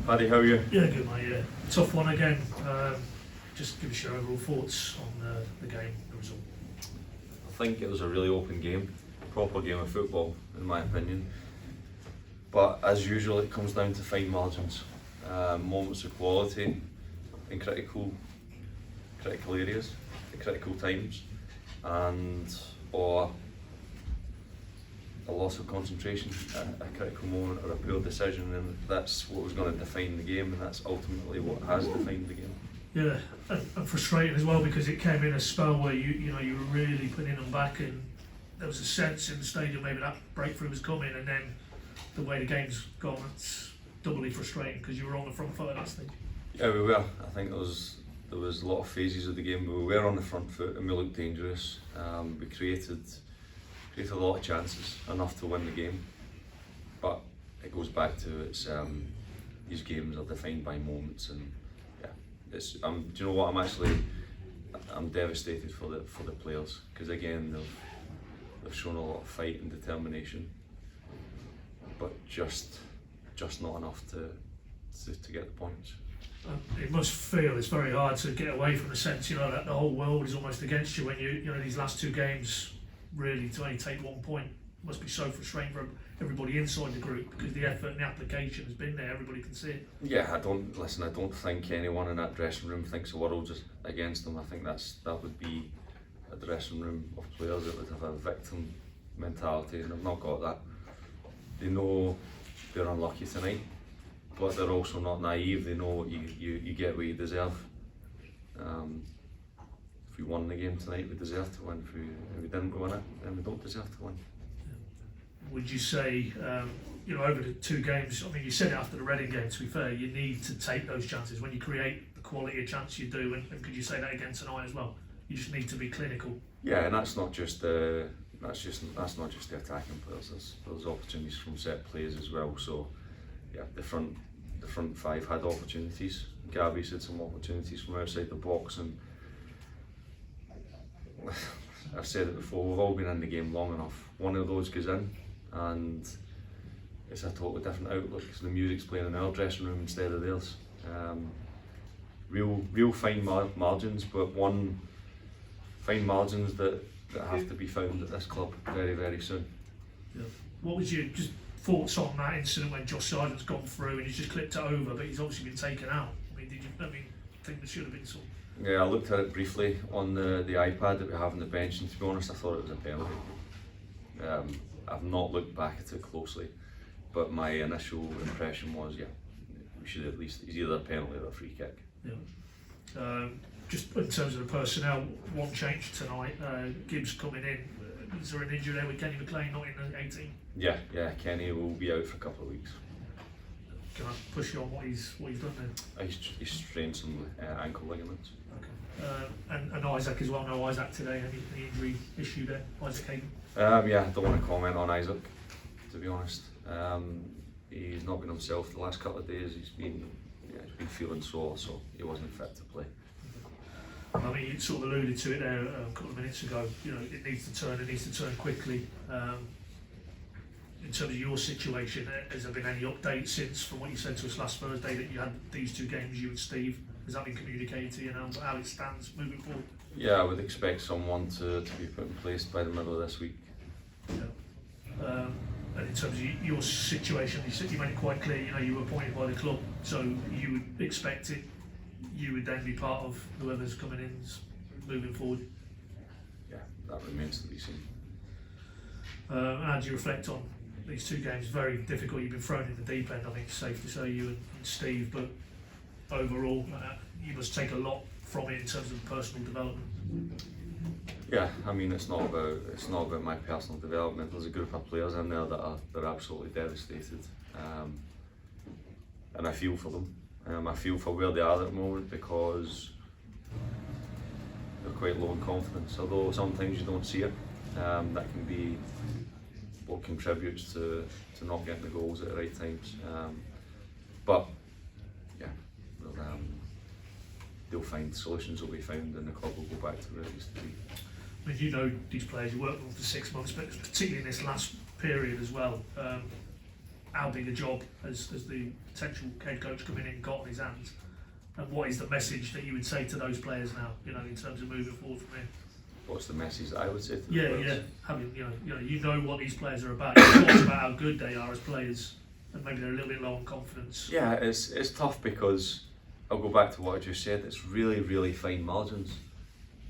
Paddy, how are you? Yeah, good mate, yeah. Tough one again. Just give us your overall thoughts on the game, the result. I think it was a really open game, proper game of football in my opinion. But as usual it comes down to fine margins, moments of quality in critical areas, at critical times, and or a loss of concentration at a critical moment or a poor decision, and that's what was going to define the game, and that's ultimately what has defined the game. Yeah, and frustrating as well because it came in a spell where you were really putting them back, and there was a sense in the stadium maybe that breakthrough was coming, and then the way the game's gone, it's doubly frustrating because you were on the front foot at that stage. Yeah, we were. I think there was a lot of phases of the game where we were on the front foot and we looked dangerous. We created a lot of chances, enough to win the game, but it goes back to these games are defined by moments, and yeah, do you know what? I'm devastated for the players, because again they've shown a lot of fight and determination, but just not enough to get the points. It must feel it's very hard to get away from the sense that the whole world is almost against you when these last two games. Really, to only take 1 point must be so frustrating for everybody inside the group, because the effort and the application has been there. Everybody can see it. Yeah, I don't think anyone in that dressing room thinks the world's against them. I think that would be a dressing room of players that would have a victim mentality, and they've not got that. They know they're unlucky tonight, but they're also not naive. They know you get what you deserve. If we won the game tonight, we deserve to win. If we didn't win it, then we don't deserve to win. Would you say, over the two games, I mean, you said it after the Reading game, to be fair, you need to take those chances. When you create the quality of chance you do, and could you say that again tonight as well? You just need to be clinical. Yeah, and that's not just the attacking players. There's opportunities from set plays as well. So yeah, the front five had opportunities. Gabby's had some opportunities from outside the box, and I've said it before, we've all been in the game long enough. One of those goes in and it's a totally different outlook, because the music's playing in our dressing room instead of theirs. Real fine margins, but fine margins that have to be found at this club very, very soon. Yeah. What was your thoughts on that incident when Josh Sargent's gone through and he's just clipped it over, but he's obviously been taken out? I mean, think there should have been some? Yeah, I looked at it briefly on the iPad that we have on the bench, and to be honest, I thought it was a penalty. I've not looked back at it closely, but my initial impression was, yeah, we should at least, it's either a penalty or a free kick. Yeah. Just in terms of the personnel, one change tonight, Gibbs coming in. Is there an injury there with Kenny McLean not in the 18? Yeah, Kenny will be out for a couple of weeks. Can I push you on what he's done then? He's strained some ankle ligaments. Okay. And Isaac as well. No Isaac today. Any injury issue there? Isaac Hayden? Yeah, I don't want to comment on Isaac, to be honest. He's not been himself the last couple of days. He's been feeling sore, so he wasn't fit to play. I mean, you sort of alluded to it there a couple of minutes ago. It needs to turn quickly. In terms of your situation, has there been any update since from what you said to us last Thursday that you had these two games, you and Steve? Has that been communicated to you now, how it stands moving forward? Yeah, I would expect someone to be put in place by the middle of this week. Yeah. And in terms of your situation, you made it quite clear, you were appointed by the club, so you would expect it, you would then be part of whoever's coming in moving forward? Yeah, that remains to be seen. How do you reflect on these two games? Very difficult. You've been thrown in the deep end, I think it's safe to say, you and Steve, but overall you must take a lot from it in terms of personal development. Yeah, I mean, it's not about my personal development. There's a group of players in there that are absolutely devastated, and I feel for them. I feel for where they are at the moment, because they're quite low in confidence, although sometimes you don't see it. That can be what contributes to not getting the goals at the right times. But yeah, they'll find solutions will be found, and the club will go back to where it used to be. I mean, these players, you worked with them for 6 months, but particularly in this last period as well. how big a job has the potential head coach coming in got on his hands, and what is the message that you would say to those players now, you know, in terms of moving forward from here? What's the message that I would say to the players? Yeah. Having you know what these players are about. You talk about how good they are as players, and maybe they're a little bit low on confidence. Yeah, it's tough because I'll go back to what I just said. It's really, really fine margins.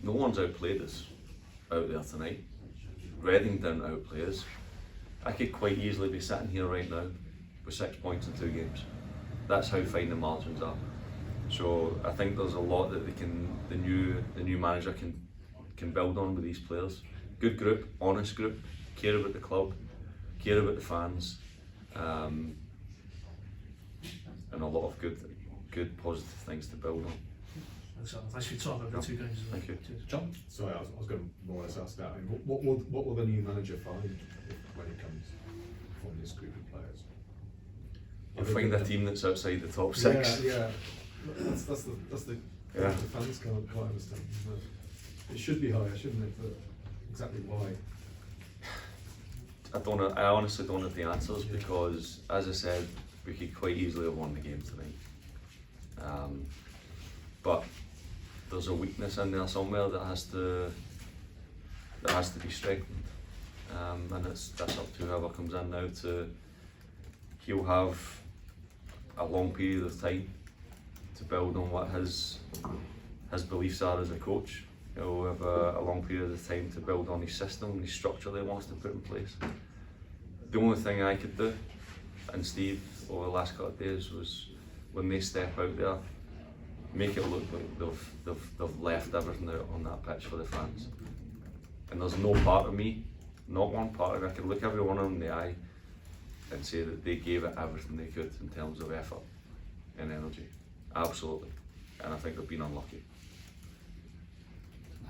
No one's outplayed us out there tonight. Reading didn't outplay us. I could quite easily be sitting here right now with 6 points in 2 games. That's how fine the margins are. So I think there's a lot that the new manager can build on with these players. Good group, honest group, care about the club, care about the fans, and a lot of good positive things to build on. Thanks for your time over the 2 games. Thank you. John? Sorry, I was going to more or less ask that. I mean, what will the new manager find when it comes from this group of players? You'll find a team that's outside the top 6. Yeah. That's the fans can't quite understand. It should be higher, shouldn't it? But exactly why? I honestly don't have the answers because, as I said, we could quite easily have won the game tonight. But there's a weakness in there somewhere that has to be strengthened, and that's up to whoever comes in now. He'll have a long period of time to build on what his beliefs are as a coach. He'll have a long period of time to build on his system and his structure that he wants to put in place. The only thing I could do, and Steve over the last couple of days, was when they step out there, make it look like they've left everything out on that pitch for the fans. And there's no part of me, not one part of me, I could look everyone in the eye and say that they gave it everything they could in terms of effort and energy. Absolutely. And I think they've been unlucky.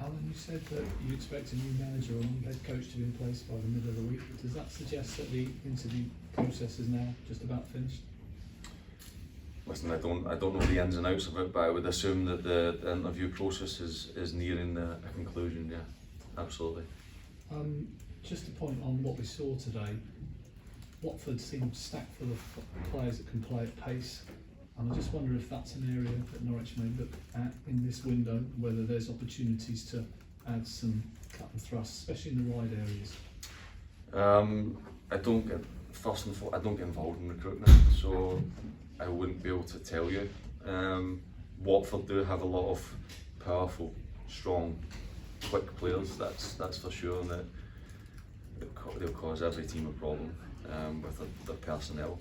Alan, you said that you expect a new manager or new head coach to be in place by the middle of the week. Does that suggest that the interview process is now just about finished? Listen, I don't know the ins and outs of it, but I would assume that the interview process is nearing a conclusion. Yeah, absolutely. Just a point on what we saw today. Watford seemed stacked full of players that can play at pace, and I just wonder if that's an area that Norwich may look at in this window, whether there's opportunities to add some cut and thrust, especially in the wide areas. I don't get involved in recruitment, so I wouldn't be able to tell you. Watford do have a lot of powerful, strong, quick players. That's for sure, and that they'll cause every team a problem with their personnel.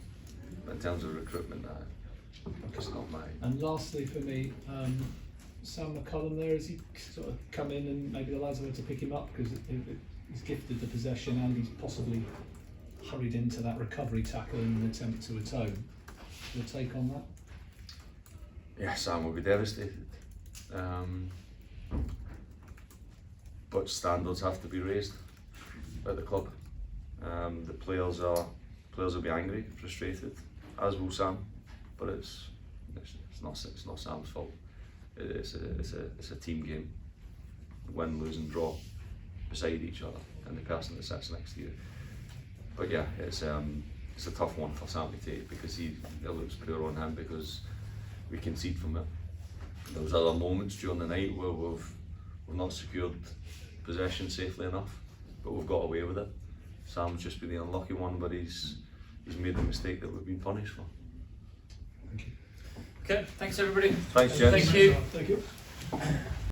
But in terms of recruitment, it's not mine. And lastly, for me, Sam McCullum there, has he sort of come in and maybe the lads have had to pick him up because he's gifted the possession and he's possibly hurried into that recovery tackle in an attempt to atone. Your take on that? Yeah, Sam will be devastated. But standards have to be raised at the club. The players will be angry, frustrated, as will Sam. But it's not Sam's fault. It's a team game. Win, lose, and draw beside each other, and the person that sits next to you. But yeah, it's a tough one for Sam to take because it looks poor on him because we concede from it. There was other moments during the night where we've not secured possession safely enough, but we've got away with it. Sam's just been the unlucky one, but he's made the mistake that we've been punished for. Thank you. Okay, thanks everybody. Thanks, gents. Thank you. Thank you.